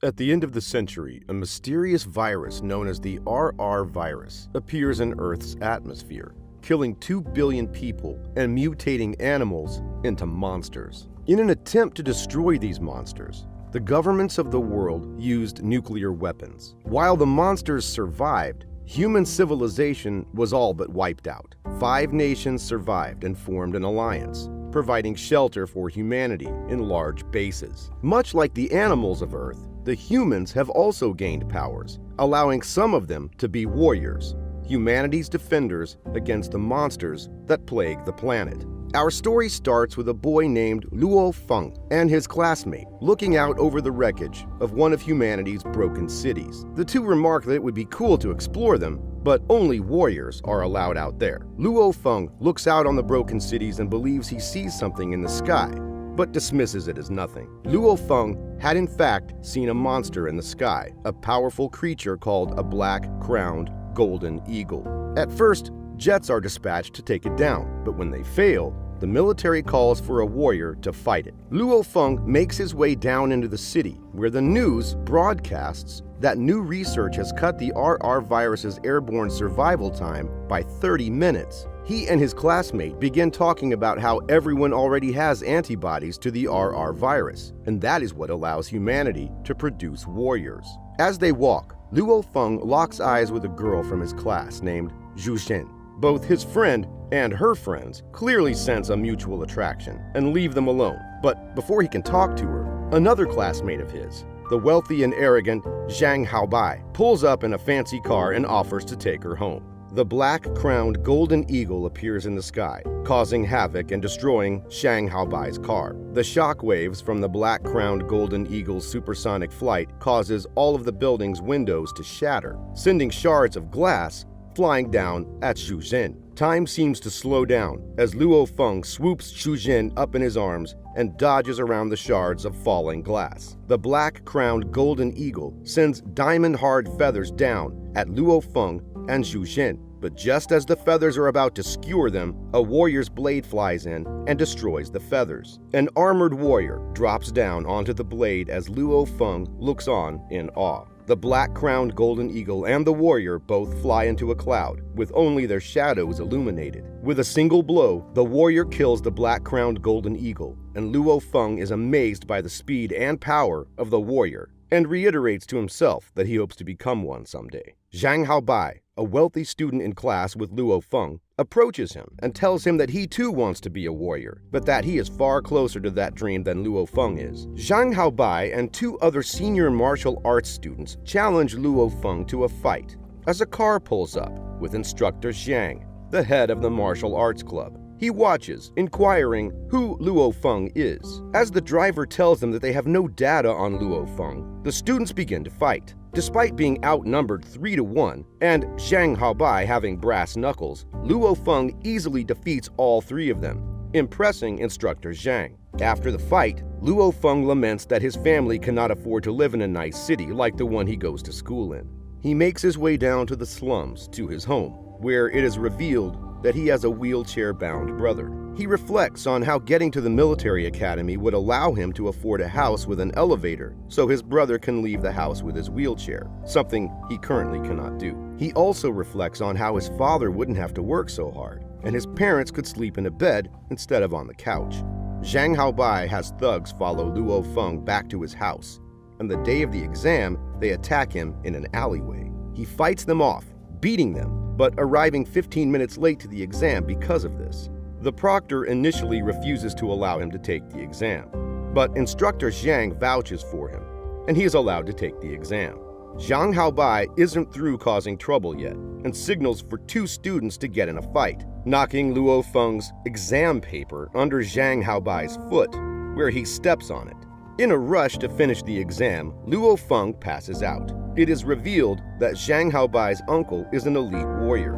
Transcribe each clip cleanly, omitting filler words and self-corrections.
At the end of the century, a mysterious virus known as the RR virus appears in Earth's atmosphere, killing 2 billion people and mutating animals into monsters. In an attempt to destroy these monsters, the governments of the world used nuclear weapons. While the monsters survived, human civilization was all but wiped out. 5 nations survived and formed an alliance, providing shelter for humanity in large bases. Much like the animals of Earth, the humans have also gained powers, allowing some of them to be warriors, humanity's defenders against the monsters that plague the planet. Our story starts with a boy named Luo Feng and his classmate looking out over the wreckage of one of humanity's broken cities. The two remark that it would be cool to explore them, but only warriors are allowed out there. Luo Feng looks out on the broken cities and believes he sees something in the sky, but dismisses it as nothing. Luo Feng had in fact seen a monster in the sky, a powerful creature called a black-crowned golden eagle. At first, jets are dispatched to take it down, but when they fail, the military calls for a warrior to fight it. Luo Feng makes his way down into the city, where the news broadcasts that new research has cut the RR virus's airborne survival time by 30 minutes. He and his classmate begin talking about how everyone already has antibodies to the RR virus, and that is what allows humanity to produce warriors. As they walk, Luo Feng locks eyes with a girl from his class named Zhu Xin. Both his friend and her friends clearly sense a mutual attraction and leave them alone. But before he can talk to her, another classmate of his, the wealthy and arrogant Zhang Haobai, pulls up in a fancy car and offers to take her home. The black-crowned golden eagle appears in the sky, causing havoc and destroying Zhang Haobai's car. The shock waves from the black-crowned golden eagle's supersonic flight causes all of the building's windows to shatter, sending shards of glass flying down at Zhu Xin. Time seems to slow down as Luo Feng swoops Zhu Xin up in his arms and dodges around the shards of falling glass. The black-crowned golden eagle sends diamond-hard feathers down at Luo Feng and Zhu Xin, but just as the feathers are about to skewer them, a warrior's blade flies in and destroys the feathers. An armored warrior drops down onto the blade as Luo Feng looks on in awe. The black-crowned golden eagle and the warrior both fly into a cloud, with only their shadows illuminated. With a single blow, the warrior kills the black-crowned golden eagle, and Luo Feng is amazed by the speed and power of the warrior, and reiterates to himself that he hopes to become one someday. Zhang Haobai, a wealthy student in class with Luo Feng, approaches him and tells him that he too wants to be a warrior, but that he is far closer to that dream than Luo Feng is. Zhang Haobai and 2 other senior martial arts students challenge Luo Feng to a fight as a car pulls up with instructor Zhang, the head of the martial arts club. He watches, inquiring who Luo Feng is. As the driver tells them that they have no data on Luo Feng, the students begin to fight. Despite being outnumbered 3-1, and Zhang Haobai having brass knuckles, Luo Feng easily defeats all 3 of them, impressing instructor Zhang. After the fight, Luo Feng laments that his family cannot afford to live in a nice city like the one he goes to school in. He makes his way down to the slums to his home, where it is revealed that he has a wheelchair-bound brother. He reflects on how getting to the military academy would allow him to afford a house with an elevator so his brother can leave the house with his wheelchair, something he currently cannot do. He also reflects on how his father wouldn't have to work so hard, and his parents could sleep in a bed instead of on the couch. Zhang Haobai has thugs follow Luo Feng back to his house, and the day of the exam, they attack him in an alleyway. He fights them off, beating them, but arriving 15 minutes late to the exam because of this. The proctor initially refuses to allow him to take the exam, but instructor Zhang vouches for him, and he is allowed to take the exam. Zhang Haobai isn't through causing trouble yet, and signals for 2 students to get in a fight, knocking Luo Feng's exam paper under Zhang Haobai's foot, where he steps on it. In a rush to finish the exam, Luo Feng passes out. It is revealed that Zhang Haobai's uncle is an elite warrior.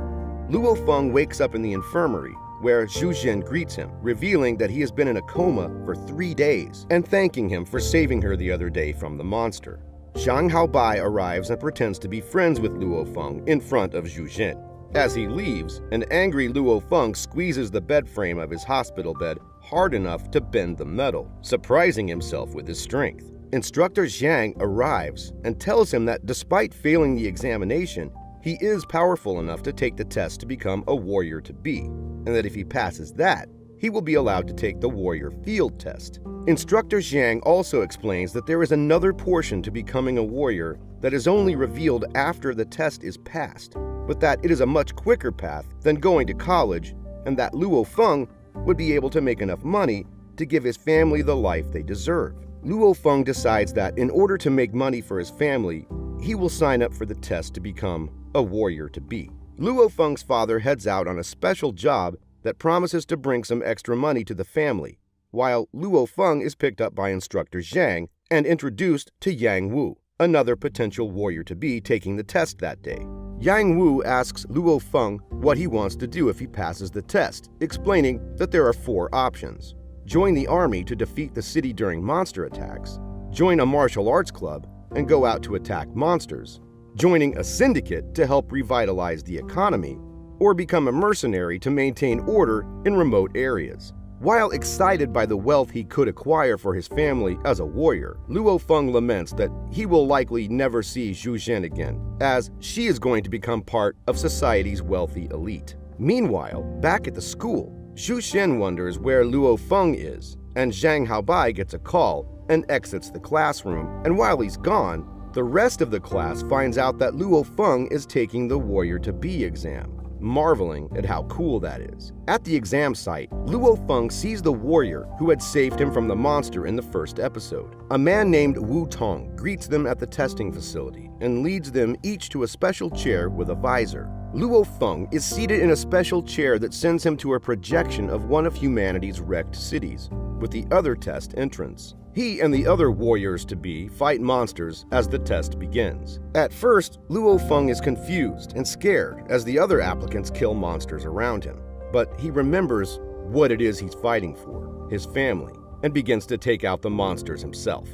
Luo Feng wakes up in the infirmary, where Zhu Xin greets him, revealing that he has been in a coma for 3 days, and thanking him for saving her the other day from the monster. Zhang Haobai arrives and pretends to be friends with Luo Feng in front of Zhu Xin. As he leaves, an angry Luo Feng squeezes the bed frame of his hospital bed hard enough to bend the metal, surprising himself with his strength. Instructor Zhang arrives and tells him that despite failing the examination, he is powerful enough to take the test to become a warrior to be, and that if he passes that, he will be allowed to take the warrior field test. Instructor Zhang also explains that there is another portion to becoming a warrior that is only revealed after the test is passed, but that it is a much quicker path than going to college, and that Luo Feng would be able to make enough money to give his family the life they deserve. Luo Feng decides that in order to make money for his family, he will sign up for the test to become a warrior to be. Luo Feng's father heads out on a special job that promises to bring some extra money to the family, while Luo Feng is picked up by Instructor Zhang and introduced to Yang Wu, another potential warrior to be taking the test that day. Yang Wu asks Luo Feng what he wants to do if he passes the test, explaining that there are 4 options. Join the army to defeat the city during monster attacks, join a martial arts club and go out to attack monsters, joining a syndicate to help revitalize the economy, or become a mercenary to maintain order in remote areas. While excited by the wealth he could acquire for his family as a warrior, Luo Feng laments that he will likely never see Zhu Zhen again, as she is going to become part of society's wealthy elite. Meanwhile, back at the school, Zhu Zhen wonders where Luo Feng is, and Zhang Haobai gets a call and exits the classroom, and while he's gone, the rest of the class finds out that Luo Feng is taking the Warrior to Be exam, marveling at how cool that is. At the exam site, Luo Feng sees the warrior who had saved him from the monster in the first episode. A man named Wu Tong greets them at the testing facility and leads them each to a special chair with a visor. Luo Feng is seated in a special chair that sends him to a projection of one of humanity's wrecked cities, with the other test entrance. He and the other warriors-to-be fight monsters as the test begins. At first, Luo Feng is confused and scared as the other applicants kill monsters around him. But he remembers what it is he's fighting for, his family, and begins to take out the monsters himself.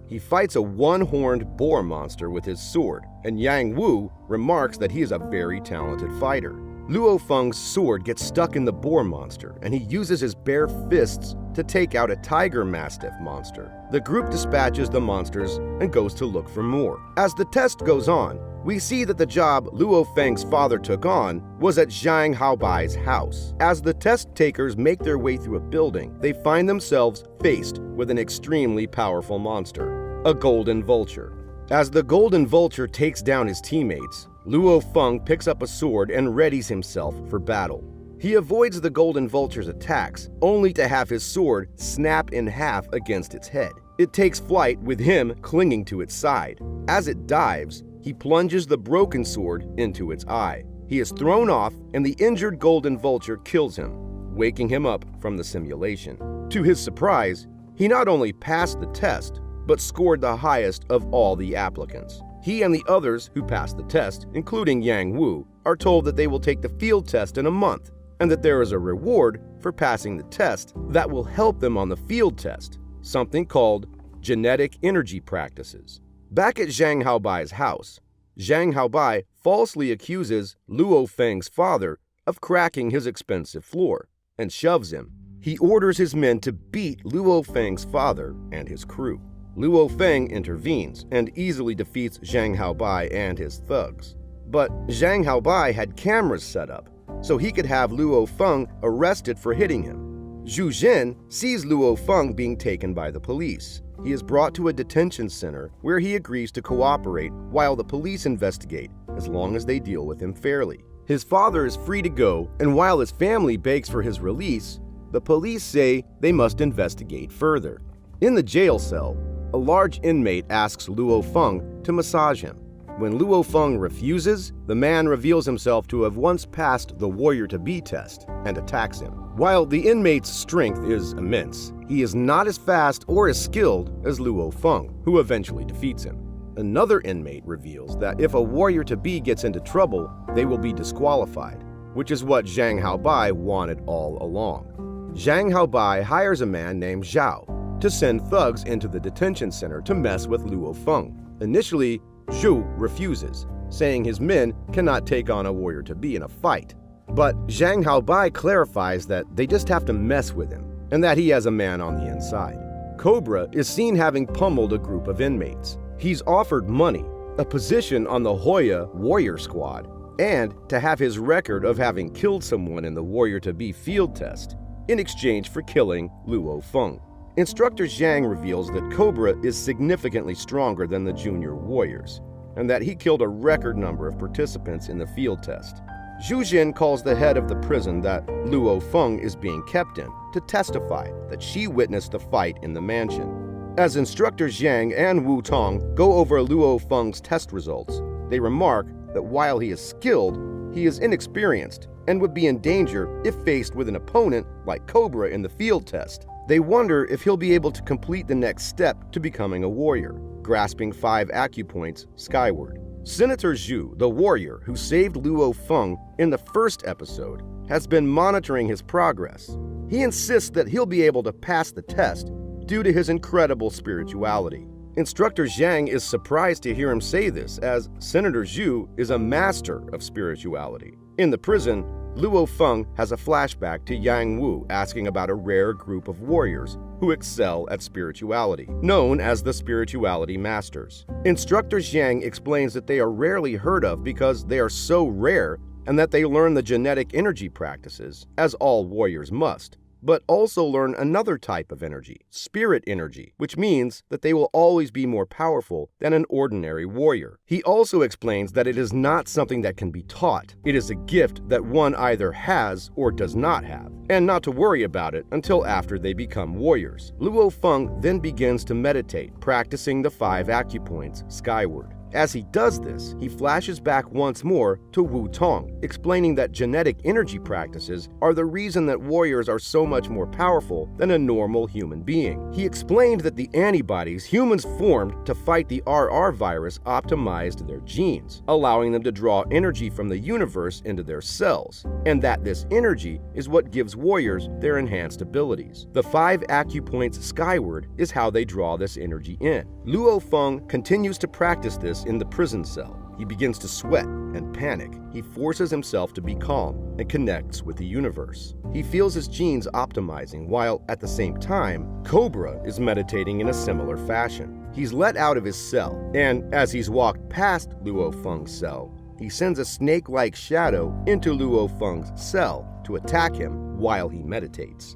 He fights a one-horned boar monster with his sword, and Yang Wu remarks that he is a very talented fighter. Luo Feng's sword gets stuck in the boar monster, and he uses his bare fists to take out a tiger mastiff monster. The group dispatches the monsters and goes to look for more. As the test goes on, we see that the job Luo Feng's father took on was at Zhang Haobai's house. As the test takers make their way through a building, they find themselves faced with an extremely powerful monster, a golden vulture. As the golden vulture takes down his teammates, Luo Feng picks up a sword and readies himself for battle. He avoids the golden vulture's attacks, only to have his sword snap in half against its head. It takes flight with him clinging to its side. As it dives, he plunges the broken sword into its eye. He is thrown off, and the injured golden vulture kills him, waking him up from the simulation. To his surprise, he not only passed the test, but scored the highest of all the applicants. He and the others who passed the test, including Yang Wu, are told that they will take the field test in a month, and that there is a reward for passing the test that will help them on the field test, something called genetic energy practices. Back at Zhang Haobai's house, Zhang Haobai falsely accuses Luo Feng's father of cracking his expensive floor and shoves him. He orders his men to beat Luo Feng's father and his crew. Luo Feng intervenes and easily defeats Zhang Haobai and his thugs. But Zhang Haobai had cameras set up so he could have Luo Feng arrested for hitting him. Zhu Zhen sees Luo Feng being taken by the police. He is brought to a detention center where he agrees to cooperate while the police investigate, as long as they deal with him fairly. His father is free to go, and while his family begs for his release, the police say they must investigate further. In the jail cell, a large inmate asks Luo Feng to massage him. When Luo Feng refuses, the man reveals himself to have once passed the warrior-to-be test and attacks him. While the inmate's strength is immense, he is not as fast or as skilled as Luo Feng, who eventually defeats him. Another inmate reveals that if a warrior-to-be gets into trouble, they will be disqualified, which is what Zhang Haobai wanted all along. Zhang Haobai hires a man named Zhao to send thugs into the detention center to mess with Luo Feng. Initially, Zhu refuses, saying his men cannot take on a warrior-to-be in a fight. But Zhang Haobai clarifies that they just have to mess with him, and that he has a man on the inside. Cobra is seen having pummeled a group of inmates. He's offered money, a position on the Hoya Warrior Squad, and to have his record of having killed someone in the Warrior to Be field test, in exchange for killing Luo Feng. Instructor Zhang reveals that Cobra is significantly stronger than the junior warriors, and that he killed a record number of participants in the field test. Zhu Jin calls the head of the prison that Luo Feng is being kept in to testify that she witnessed the fight in the mansion. As Instructor Zhang and Wu Tong go over Luo Feng's test results, they remark that while he is skilled, he is inexperienced and would be in danger if faced with an opponent like Cobra in the field test. They wonder if he'll be able to complete the next step to becoming a warrior, grasping 5 acupoints skyward. Senator Zhu, the warrior who saved Luo Feng in the first episode, has been monitoring his progress. He insists that he'll be able to pass the test due to his incredible spirituality. Instructor Zhang is surprised to hear him say this, as Senator Zhu is a master of spirituality. In the prison, Luo Feng has a flashback to Yang Wu asking about a rare group of warriors who excel at spirituality, known as the Spirituality Masters. Instructor Zhang explains that they are rarely heard of because they are so rare and that they learn the genetic energy practices, as all warriors must, but also learn another type of energy, spirit energy, which means that they will always be more powerful than an ordinary warrior. He also explains that it is not something that can be taught. It is a gift that one either has or does not have, and not to worry about it until after they become warriors. Luo Feng then begins to meditate, practicing the 5 acupoints skyward. As he does this, he flashes back once more to Wu Tong, explaining that genetic energy practices are the reason that warriors are so much more powerful than a normal human being. He explained that the antibodies humans formed to fight the RR virus optimized their genes, allowing them to draw energy from the universe into their cells, and that this energy is what gives warriors their enhanced abilities. The 5 acupoints skyward is how they draw this energy in. Luo Feng continues to practice this in the prison cell. He begins to sweat and panic. He forces himself to be calm and connects with the universe. He feels his genes optimizing, while at the same time, Cobra is meditating in a similar fashion. He's let out of his cell, and as he's walked past Luo Feng's cell, he sends a snake-like shadow into Luo Feng's cell to attack him while he meditates.